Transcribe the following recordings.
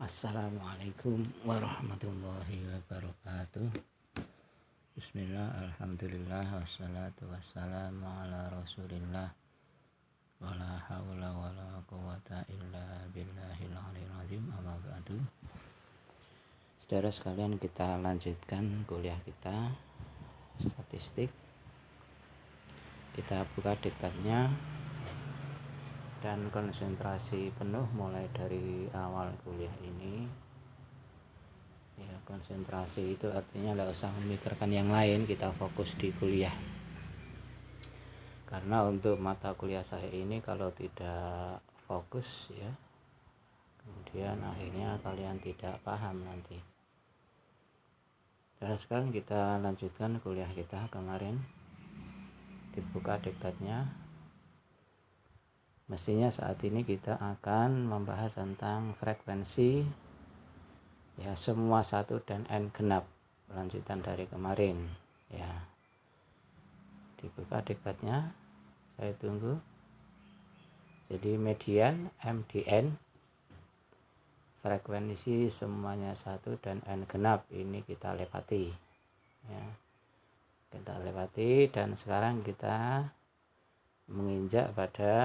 Assalamualaikum warahmatullahi wabarakatuh. Bismillah, alhamdulillah, wassalatu wassalamu ala rasulillah, wala hawla wala quwata illa billahil aliyil azim, amma ba'du. Saudara sekalian, kita lanjutkan kuliah kita statistik. Kita buka diktatnya dan konsentrasi penuh mulai dari awal kuliah ini. Ya, konsentrasi itu artinya tidak usah memikirkan yang lain, kita fokus di kuliah. Karena untuk mata kuliah saya ini kalau tidak fokus ya, kemudian akhirnya kalian tidak paham nanti. Dan sekarang kita lanjutkan kuliah kita kemarin. Dibuka diktatnya. Mestinya saat ini kita akan membahas tentang frekuensi ya, semua 1 dan n genap, lanjutan dari kemarin ya. Dibuka diktatnya, saya tunggu. Jadi median MDN, frekuensi semuanya 1 dan n genap, ini kita lewati ya. Kita lewati dan sekarang kita menginjak pada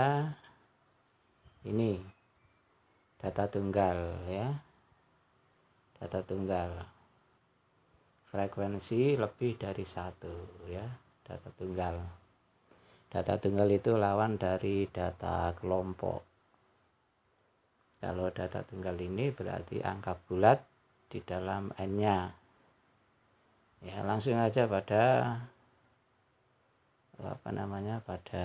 ini data tunggal ya, data tunggal frekuensi lebih dari 1 ya, data tunggal. Data tunggal itu lawan dari data kelompok. Kalau data tunggal ini berarti angka bulat di dalam n-nya ya. Langsung aja pada pada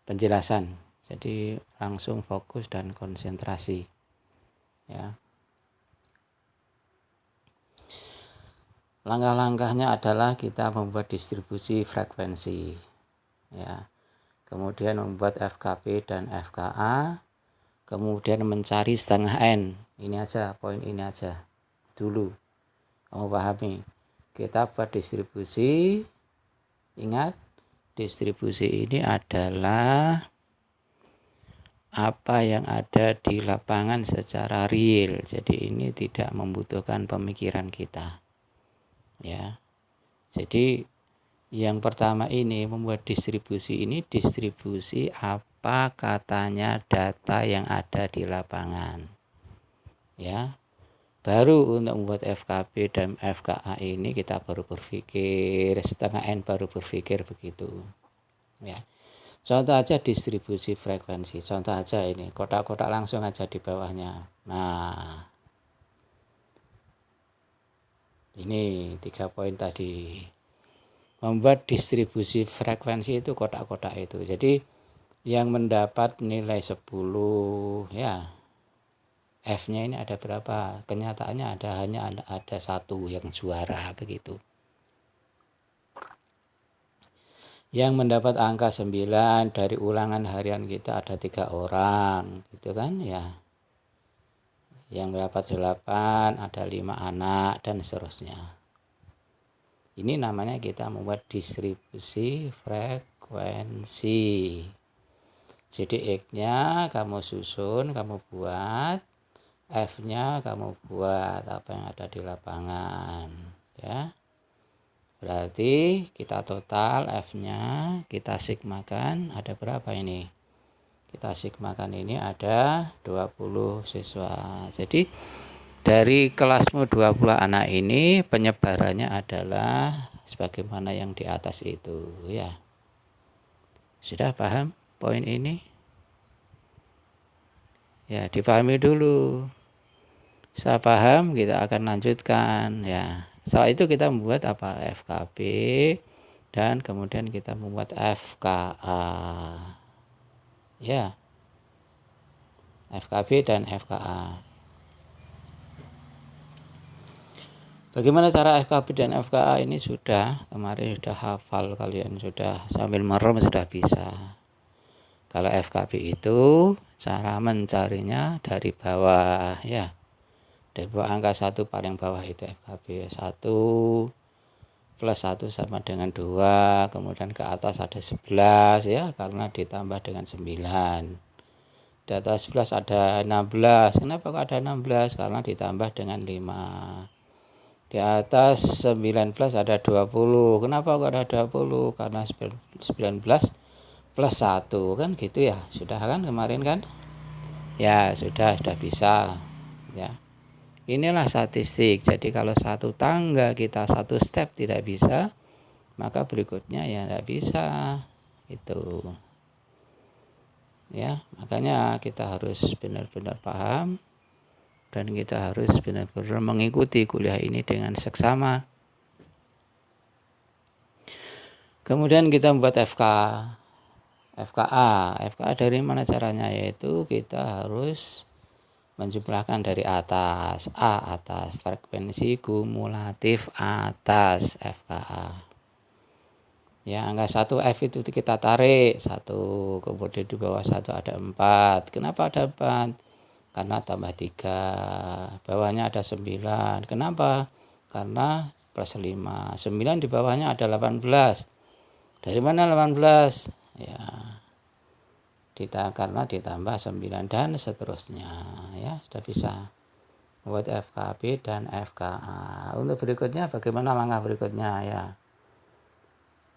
penjelasan. Jadi langsung fokus dan konsentrasi ya. Langkah-langkahnya adalah kita membuat distribusi frekuensi ya, kemudian membuat FKP dan FKA, kemudian mencari setengah n. Ini aja, poin ini aja dulu kamu pahami. Kita buat distribusi. Ingat, distribusi ini adalah apa yang ada di lapangan secara real. Jadi ini tidak membutuhkan pemikiran kita ya. Jadi yang pertama ini membuat distribusi ini, distribusi apa katanya data yang ada di lapangan ya. Baru untuk membuat FKP dan FKA ini kita baru berpikir, setengah n baru berpikir begitu ya. Contoh aja distribusi frekuensi. Contoh aja ini, kotak-kotak langsung aja di bawahnya. Nah, ini 3 poin tadi. Membuat distribusi frekuensi itu kotak-kotak itu. Jadi yang mendapat nilai 10 ya, F-nya ini ada berapa? Kenyataannya hanya ada 1 yang juara begitu. Yang mendapat angka 9 dari ulangan harian kita ada 3 orang gitu kan ya. Yang mendapat 8 ada 5 anak dan seterusnya. Ini namanya kita membuat distribusi frekuensi. Jadi X-nya kamu susun, kamu buat, F-nya kamu buat apa yang ada di lapangan ya. Berarti kita total F-nya kita sigmakan ada berapa ini? Kita sigmakan ini ada 20 siswa. Jadi dari kelasmu 20 anak ini penyebarannya adalah sebagaimana yang di atas itu ya. Sudah paham poin ini? Ya, dipahami dulu. Setelah paham kita akan lanjutkan ya. Setelah itu kita membuat apa? FKP dan kemudian kita membuat FKA ya. FKP dan FKA. Bagaimana cara FKP dan FKA ini sudah kemarin sudah hafal, kalian sudah sambil merem sudah bisa. Kalau FKP itu cara mencarinya dari bawah ya. Dari bawah angka 1 paling bawah itu FKP 1 plus 1 sama dengan 2, kemudian ke atas ada 11 ya, karena ditambah dengan 9. Di atas 11 ada 16. Kenapa kok ada 16? Karena ditambah dengan 5. Di atas 19 ada 20. Kenapa kok ada 20? Karena 19 plus 1 kan gitu ya. Sudah kan kemarin kan? Ya, sudah bisa. Ya. Inilah statistik. Jadi kalau satu tangga kita satu step tidak bisa, maka berikutnya ya tidak bisa. Itu. Ya, makanya kita harus benar-benar paham dan kita harus benar-benar mengikuti kuliah ini dengan seksama. Kemudian kita membuat FKA dari mana caranya? Yaitu kita harus menjumlahkan dari atas, atas frekuensi kumulatif atas FKA. Ya, angka 1 F itu kita tarik 1, kemudian di bawah 1 ada 4. Kenapa ada 4? Karena tambah 3, bawahnya ada 9. Kenapa? Karena plus 5. 9 di bawahnya ada 18. Dari mana 18? Ya, karena ditambah 9 dan seterusnya. Ya, sudah bisa buat FKB dan FKA. Untuk berikutnya bagaimana langkah berikutnya ya?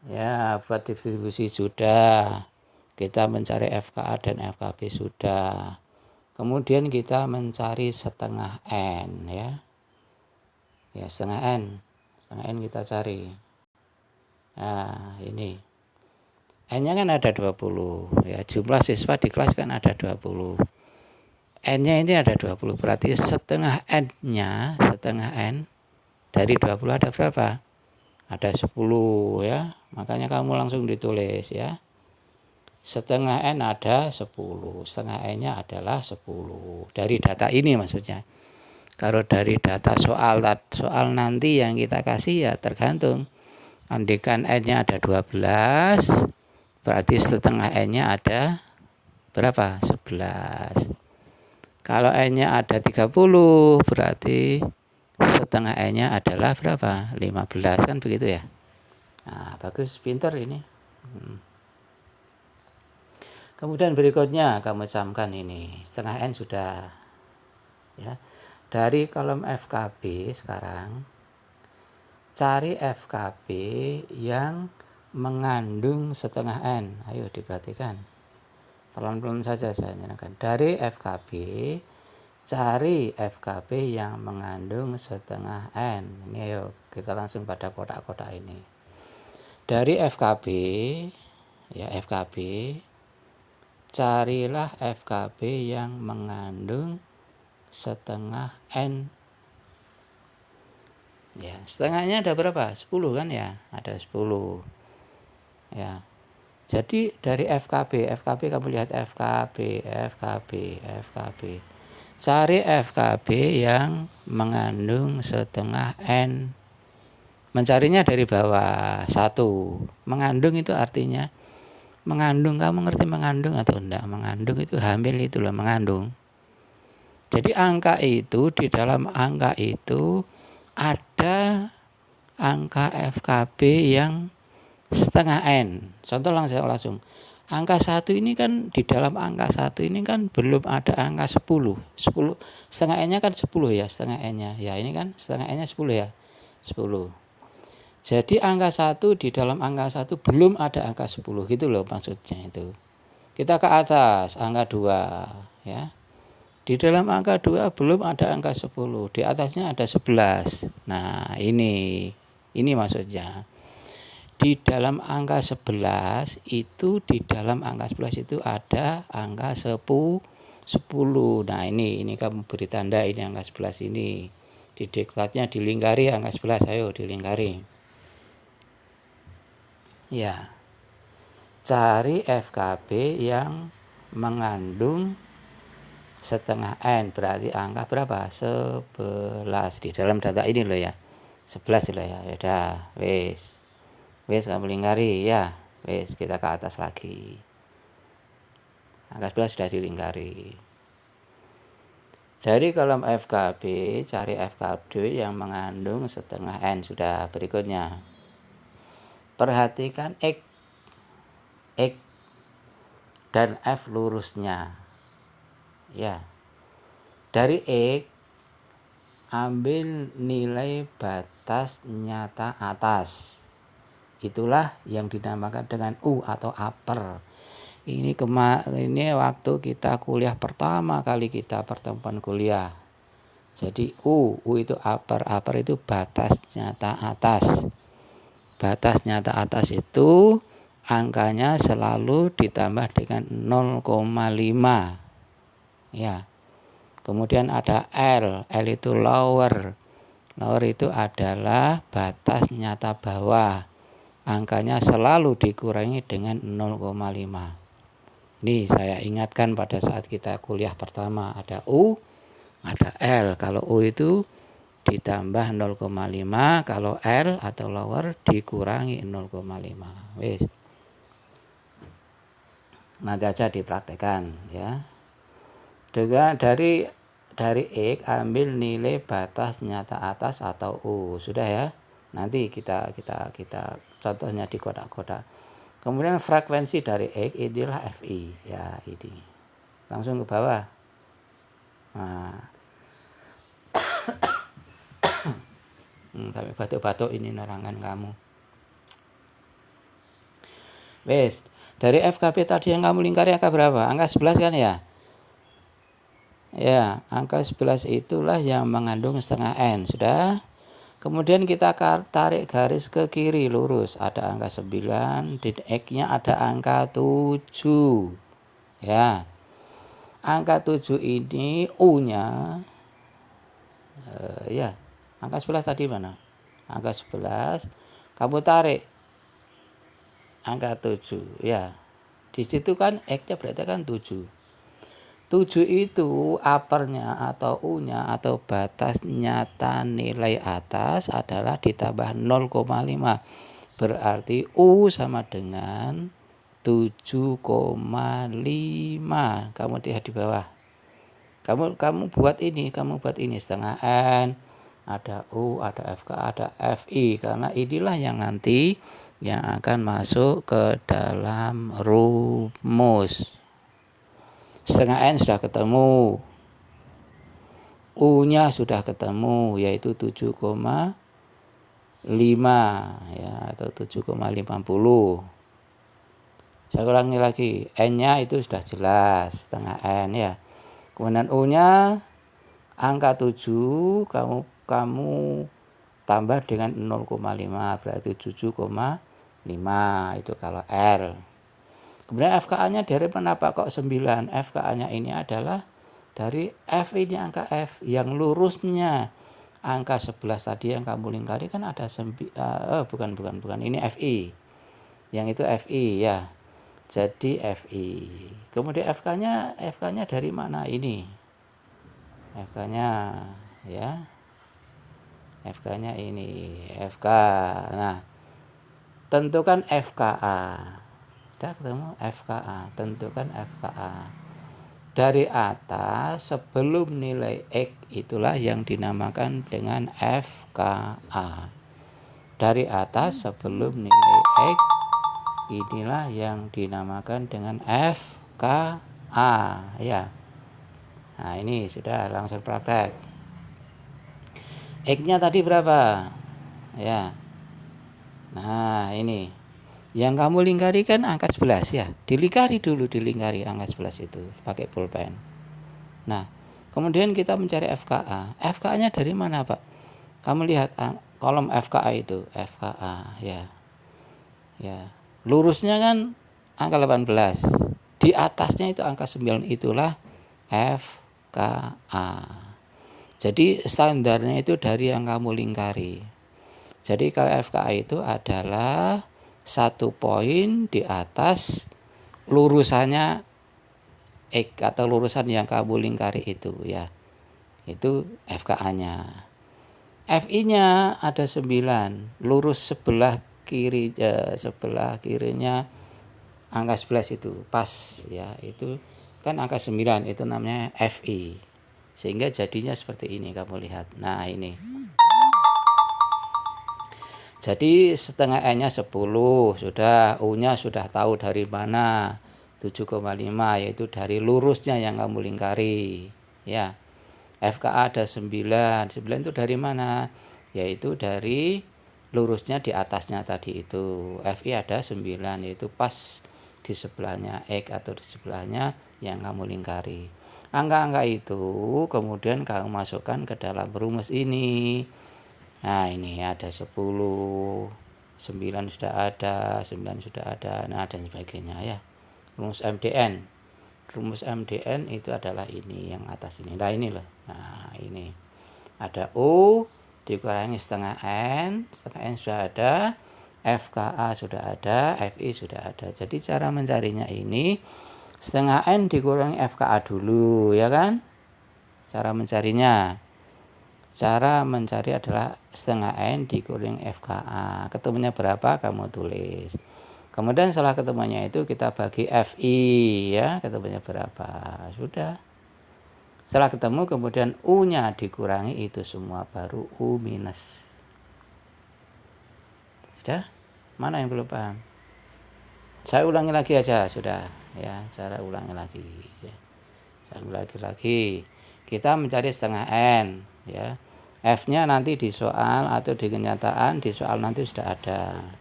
Ya, buat distribusi sudah. Kita mencari FKA dan FKB sudah. Kemudian kita mencari setengah N ya. Ya, setengah N. Setengah N kita cari. Nah, ini. N-nya kan ada 20. Ya, jumlah siswa di kelas kan ada 20. N-nya ini ada 20. Berarti setengah N-nya, setengah N dari 20 ada berapa? Ada 10 ya. Makanya kamu langsung ditulis ya. Setengah N ada 10. Setengah N-nya adalah 10. Dari data ini maksudnya. Kalau dari data soal nanti yang kita kasih ya tergantung. Andaikan N-nya ada 12, berarti setengah N-nya ada berapa? 11. Kalau N-nya ada 30, berarti setengah N-nya adalah berapa? 15 kan begitu ya. Nah, bagus, pintar ini. Kemudian berikutnya kamu camkan ini. Setengah N sudah. Ya. Dari kolom FKB sekarang cari FKB yang mengandung setengah N. Ayo diperhatikan. Pelan-pelan saja saya nyatakan. Dari FKB cari FKB yang mengandung setengah N. Ini ayo kita langsung pada kotak-kotak ini. Dari FKB ya, FKB carilah FKB yang mengandung setengah N. Ya, setengahnya ada berapa? 10 kan ya? Ada 10. Ya. Jadi dari FKB kamu lihat FKB. Cari FKB yang mengandung setengah N. Mencarinya dari bawah 1. Mengandung itu artinya mengandung, kamu ngerti mengandung atau enggak? Mengandung itu hamil itu loh, mengandung. Jadi angka itu, di dalam angka itu ada angka FKB yang setengah N. Contoh langsung. Angka 1 ini kan, di dalam angka 1 ini kan belum ada angka 10. 10 setengah N-nya kan 10 ya, setengah N-nya. Ya, ini kan setengah N-nya 10 ya. 10. Jadi angka 1, di dalam angka 1 belum ada angka 10 gitu loh maksudnya itu. Kita ke atas angka 2 ya. Di dalam angka 2 belum ada angka 10, di atasnya ada 11. Nah, ini maksudnya. Di dalam angka 11 itu, di dalam angka 11 itu ada angka 10. Nah, ini kamu beri tanda ini angka 11 ini. Di diktatnya dilingkari angka 11, ayo dilingkari. Ya. Cari FKB yang mengandung setengah N, berarti angka berapa? 11 di dalam data ini loh ya. 11 loh ya. Yaudah, wes kamu lingkari ya. Wes, kita ke atas lagi. Angka 11 sudah dilingkari. Dari kolom FKB cari FKB yang mengandung setengah N. Sudah, berikutnya perhatikan X dan F lurusnya. Ya. Dari X ambil nilai batas nyata atas. Itulah yang dinamakan dengan U atau upper. Ini waktu kita kuliah pertama kali kita pertemuan kuliah. Jadi U itu upper itu batas nyata atas. Batas nyata atas itu angkanya selalu ditambah dengan 0,5. Ya. Kemudian ada L itu lower. Lower itu adalah batas nyata bawah. Angkanya selalu dikurangi dengan 0,5. Ini saya ingatkan pada saat kita kuliah pertama, ada U, ada L. Kalau U itu ditambah 0,5, kalau L atau lower dikurangi 0,5. Wis. Nanti aja dipraktekkan ya. Juga dari X ambil nilai batas nyata atas atau U. Sudah ya. Nanti kita contohnya di kotak-kotak. Kemudian frekuensi dari X inilah Fi ya, ini. Langsung ke bawah. Nah. Tapi batuk-batuk ini nerangan kamu. Wes, dari FKP tadi yang kamu lingkari angka berapa? Angka 11 kan ya? Ya, angka 11 itulah yang mengandung setengah N. Sudah? Kemudian kita tarik garis ke kiri lurus. Ada angka 9, di X-nya ada angka 7. Ya. Angka 7 ini U-nya ya. Angka 11 tadi mana? Angka 11. Kamu tarik angka 7, ya. Di situ kan X-nya berarti kan 7. 7 itu uppernya atau U-nya atau batas nyata nilai atas adalah ditambah 0,5. Berarti U sama dengan 7,5. Kamu lihat di bawah. Kamu buat ini setengah N, ada U, ada FK, ada FI, karena inilah yang nanti yang akan masuk ke dalam rumus. Setengah N sudah ketemu, U-nya sudah ketemu, yaitu 7,5 ya, atau 7,50. Saya ulangi lagi, N-nya itu sudah jelas, setengah N ya. Kemudian U-nya angka 7, kamu tambah dengan 0,5, berarti 7,5 itu kalau R. Kemudian FKA-nya dari mana Pak kok 9? FKA-nya ini adalah dari F, ini angka F yang lurusnya angka 11 tadi yang kamu lingkari kan ada bukan ini FI. Yang itu FI ya. Jadi FI. Kemudian FK-nya dari mana ini? FK-nya ya. FK-nya ini, FK. Nah, tentukan FKA. Sudah ketemu FKA, tentukan FKA. Dari atas sebelum nilai X itulah yang dinamakan dengan FKA. Dari atas sebelum nilai X inilah yang dinamakan dengan FKA ya. Nah, ini sudah langsung praktek. X-nya tadi berapa? Ya. Nah, ini. Yang kamu lingkari kan angka 11 ya. Dilingkari angka 11 itu pakai pulpen. Nah, kemudian kita mencari FKA. FKA-nya dari mana, Pak? Kamu lihat kolom FKA itu, FKA ya. Ya. Lurusnya kan angka 18. Di atasnya itu angka 9, itulah FKA. Jadi standarnya itu dari yang kamu lingkari. Jadi kalau FKA itu adalah 1 poin di atas lurusannya X atau lurusan yang kamu lingkari itu ya. Itu FKA-nya. FI-nya ada 9, lurus sebelah kirinya angka 11 itu pas ya, itu kan angka 9, itu namanya FI. Sehingga jadinya seperti ini kamu lihat. Nah, ini. Jadi setengah N-nya 10, sudah, U-nya sudah tahu dari mana. 7,5 yaitu dari lurusnya yang kamu lingkari. Ya. FKA ada 9. 9 itu dari mana? Yaitu dari lurusnya di atasnya tadi itu. FI ada 9 yaitu pas di sebelahnya X atau di sebelahnya yang kamu lingkari. Angka-angka itu kemudian kamu masukkan ke dalam rumus ini. Nah, ini ada 10, 9 sudah ada, 9 sudah ada, nah dan sebagainya ya. Rumus MDN. Rumus MDN itu adalah ini yang atas ini. Nah, ini loh. Nah, ini. Ada U dikurangi setengah N sudah ada, FKA sudah ada, FI sudah ada. Jadi cara mencarinya ini setengah N dikurangi FKA dulu, ya kan? Cara mencarinya. Cara mencari adalah setengah N dikurangi FKA. Ketemunya berapa kamu tulis. Kemudian setelah ketemunya itu kita bagi FI, ya, ketemunya berapa. Sudah. Setelah ketemu kemudian U-nya dikurangi itu semua, baru U minus. Sudah? Mana yang belum paham? Saya ulangi lagi aja, sudah. Ya, cara ulangi lagi. Ya. Saya ulangi lagi. Kita mencari setengah N, ya. F-nya nanti di soal atau di kenyataan, di soal nanti sudah ada.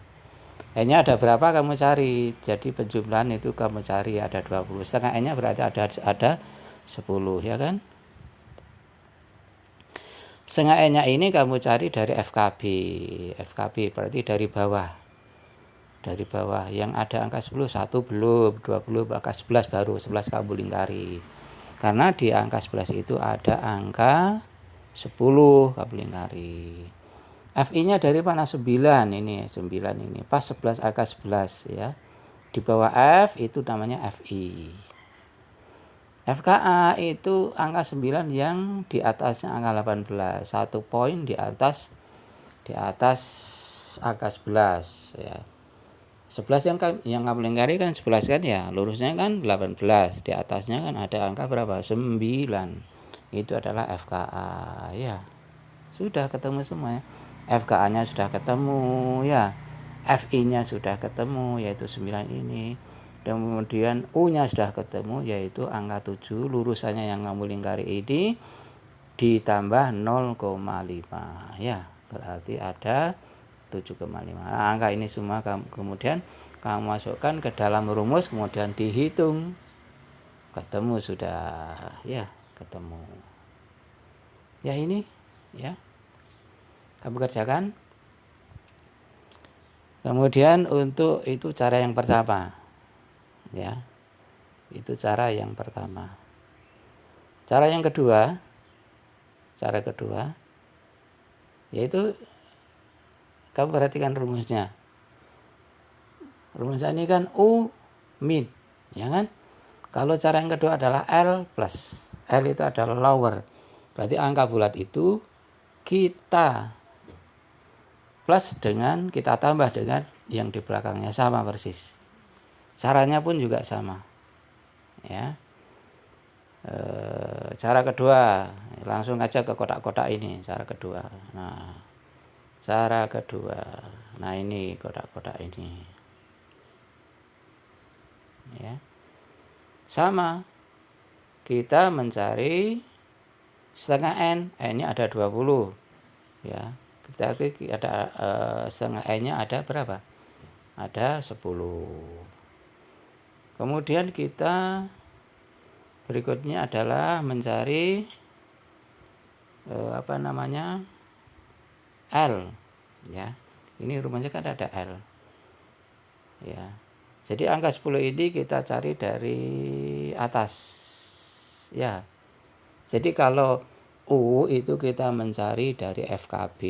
N-nya ada berapa kamu cari. Jadi penjumlahan itu kamu cari ada 20. Setengah N-nya berarti ada 10, ya kan? Setengah N-nya ini kamu cari dari FKB. FKB berarti dari bawah. Dari bawah yang ada angka 10, 1 belum, 2 belum, angka 11 baru, 11 kamu lingkari. Karena di angka 11 itu ada angka 10 kamu lingkari. FI-nya dari mana? 9 ini, 9 ini. Pas 11 angka 11 ya. Di bawah F itu namanya FI. FKA itu angka 9 yang di atasnya angka 18. 1 poin di atas angka 11 ya. 11 yang kamu lingkari kan 11 kan ya. Lurusnya kan 18. Di atasnya kan ada angka berapa? 9. Itu adalah FKA ya. Sudah ketemu semua ya. FKA-nya sudah ketemu ya. FI-nya sudah ketemu yaitu 9 ini. Dan kemudian U-nya sudah ketemu yaitu angka 7. Lurusannya yang kamu lingkari ini ditambah 0,5 ya. Berarti ada 7,5. Nah, angka ini semua kemudian kamu masukkan ke dalam rumus kemudian dihitung. Ketemu sudah ya, ketemu. Ya ini ya. Kamu kerjakan. Kemudian untuk itu cara yang pertama. Ya. Itu cara yang pertama. Cara kedua yaitu kamu perhatikan rumusnya. Rumusnya ini kan U min, ya kan? Kalau cara yang kedua adalah L plus. L itu adalah lower. Berarti angka bulat itu kita plus dengan, kita tambah dengan yang di belakangnya sama persis. Caranya pun juga sama. Ya. Cara kedua, langsung aja ke kotak-kotak ini, cara kedua. Nah, cara kedua. Nah, ini kotak-kotak ini. Ya. Sama. Kita mencari setengah N. N-nya ada 20. Ya. Kita ada setengah N-nya ada berapa? Ada 10. Kemudian kita berikutnya adalah mencari L, ya. Ini rumusnya kan ada L. Ya. Jadi angka 10 ini kita cari dari atas. Ya. Jadi kalau U itu kita mencari dari FKB,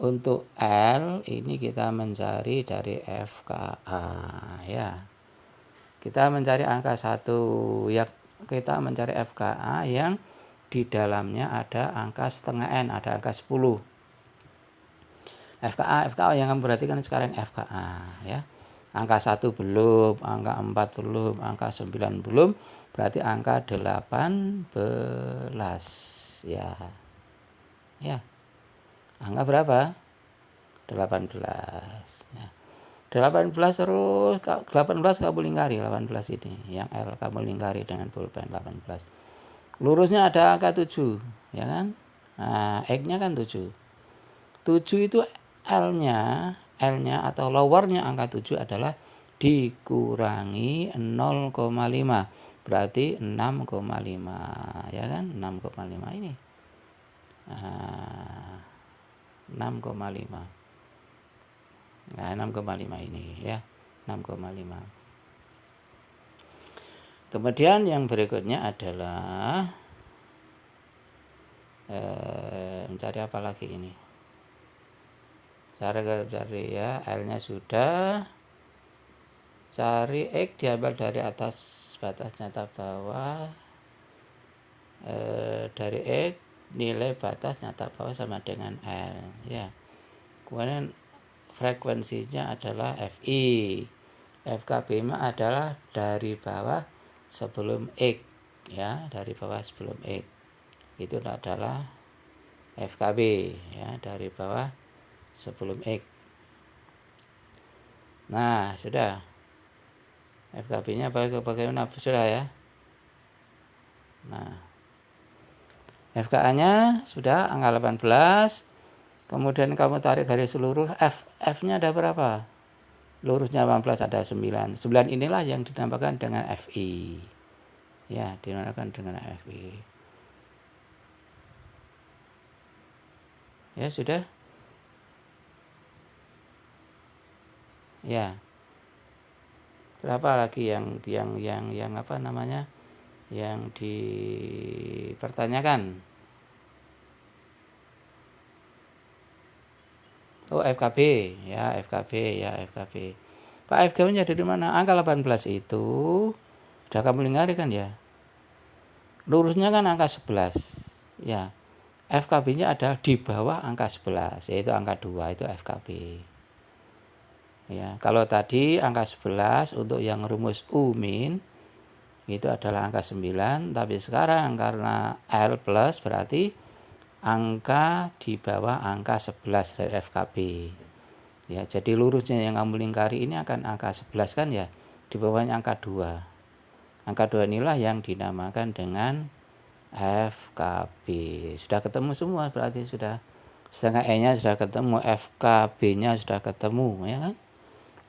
untuk L ini kita mencari dari FKA, ya. Kita mencari angka 1, ya, kita mencari FKA yang di dalamnya ada angka setengah N, ada angka 10. FKA yang kamu perhatikan sekarang FKA, ya. Angka 1 belum, angka 4 belum, angka 9 belum, berarti angka 18, ya. Ya. Angka berapa? 18. Ya. 18 terus 18 kamu lingkari 18 ini. Yang L kamu lingkari dengan pulpen 18. Lurusnya ada angka 7, ya kan? Nah, X-nya kan 7. 7 itu L-nya atau lowernya angka 7 adalah dikurangi 0,5. Berarti 6,5, ya kan? 6,5 ini. Nah, 6,5. Nah, 6,5 ini ya. 6,5. Kemudian yang berikutnya adalah mencari apa lagi ini? Cari ya, L-nya sudah. Cari X diambil dari atas batas nyata bawah. Dari X nilai batas nyata bawah sama dengan L ya. Kemudian frekuensinya adalah Fi. FKB adalah dari bawah sebelum X ya, dari bawah sebelum X. Itu adalah FKB ya, dari bawah sebelum X. Nah, sudah. FKB-nya bagaimana? Sudah ya. Nah, FKA-nya sudah angka 18. Kemudian kamu tarik garis seluruh. F-nya ada berapa? Lurusnya 18 ada 9. 9 inilah yang dinamakan dengan Fi. Ya, dinamakan dengan Fi. Ya, sudah. Ya. Berapa lagi yang apa namanya? Yang dipertanyakan? Oh, FKB ya, FKB. Pak, FKB-nya dari mana? Angka 18 itu sudah kamu lingkari kan ya. Lurusnya kan angka 11. Ya. FKB-nya adalah di bawah angka 11, yaitu angka 2, itu FKB. Ya, kalau tadi angka 11 untuk yang rumus U min itu adalah angka 9, tapi sekarang karena L plus berarti angka di bawah angka 11 dari FKB. Ya, jadi lurusnya yang kamu lingkari ini akan angka 11 kan ya, di bawahnya angka 2. Angka 2 inilah yang dinamakan dengan FKB. Sudah ketemu semua, berarti sudah setengah E-nya sudah ketemu, FKB-nya sudah ketemu, ya kan?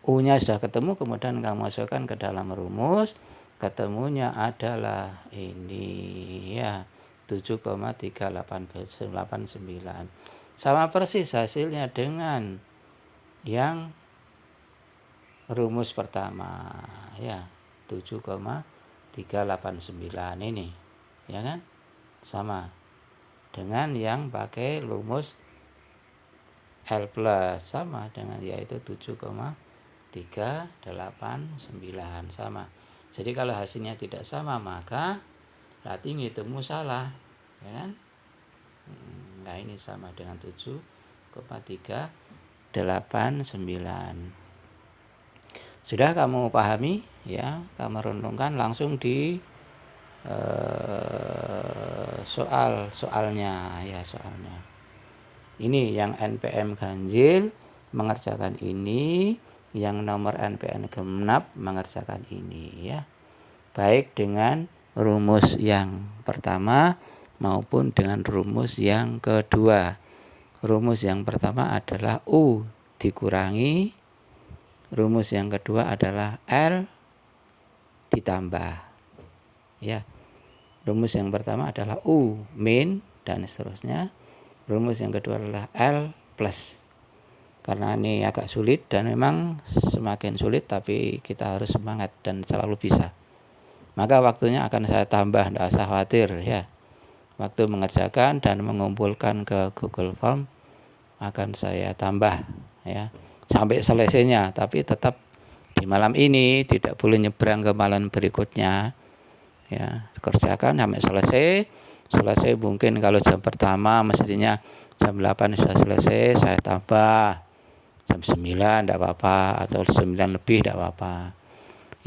U-nya sudah ketemu, kemudian kamu masukkan ke dalam rumus, ketemunya adalah ini ya, 7,3889. Sama persis hasilnya dengan yang rumus pertama ya, 7,389 ini, ya kan? Sama dengan yang pakai rumus L plus, sama dengan yaitu 7,389 sama. Jadi kalau hasilnya tidak sama maka berarti ngitungmu salah, ya kan? Nah, ini sama dengan 7,389. Sudah kamu pahami ya, kamu renungkan langsung di soalnya ya, soalnya. Ini yang NPM ganjil mengerjakan ini, yang nomor NPM genap mengerjakan ini ya. Baik dengan rumus yang pertama maupun dengan rumus yang kedua. Rumus yang pertama adalah U dikurangi, rumus yang kedua adalah L ditambah. Ya. Rumus yang pertama adalah U min dan seterusnya. Rumus yang kedua adalah L plus. Karena ini agak sulit dan memang semakin sulit tapi kita harus semangat dan selalu bisa. Maka waktunya akan saya tambah, tidak usah khawatir ya. Waktu mengerjakan dan mengumpulkan ke Google Form akan saya tambah ya sampai selesainya, tapi tetap di malam ini tidak boleh nyebrang ke malam berikutnya ya. Kerjakan sampai selesai mungkin kalau jam pertama mestinya jam 8 sudah selesai, saya tambah jam 9 tidak apa-apa, atau 9 lebih tidak apa-apa.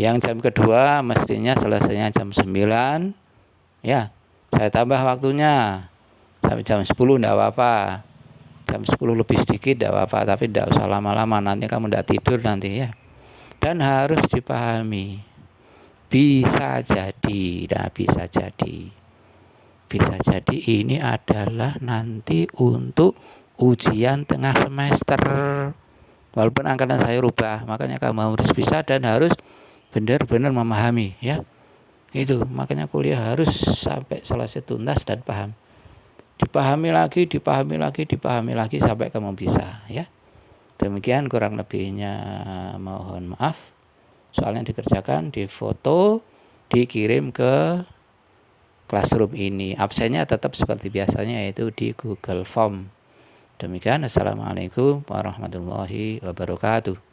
Yang jam kedua mestinya selesainya jam 9 ya, saya tambah waktunya sampai jam 10 tidak apa-apa. jam 10 lebih sedikit tidak apa-apa, tapi tidak usah lama-lama, nanti kamu tidak tidur nanti ya. Dan harus dipahami, bisa jadi ini adalah nanti untuk ujian tengah semester. Walaupun angkatan saya rubah, makanya kamu harus bisa dan harus benar-benar memahami ya. Itu makanya kuliah harus sampai selesai tuntas dan paham. Dipahami lagi sampai kamu bisa ya. Demikian kurang lebihnya, mohon maaf. Soalnya dikerjakan, difoto, dikirim ke Classroom ini. Absennya tetap seperti biasanya, yaitu di Google Form. Demikian, assalamualaikum warahmatullahi wabarakatuh.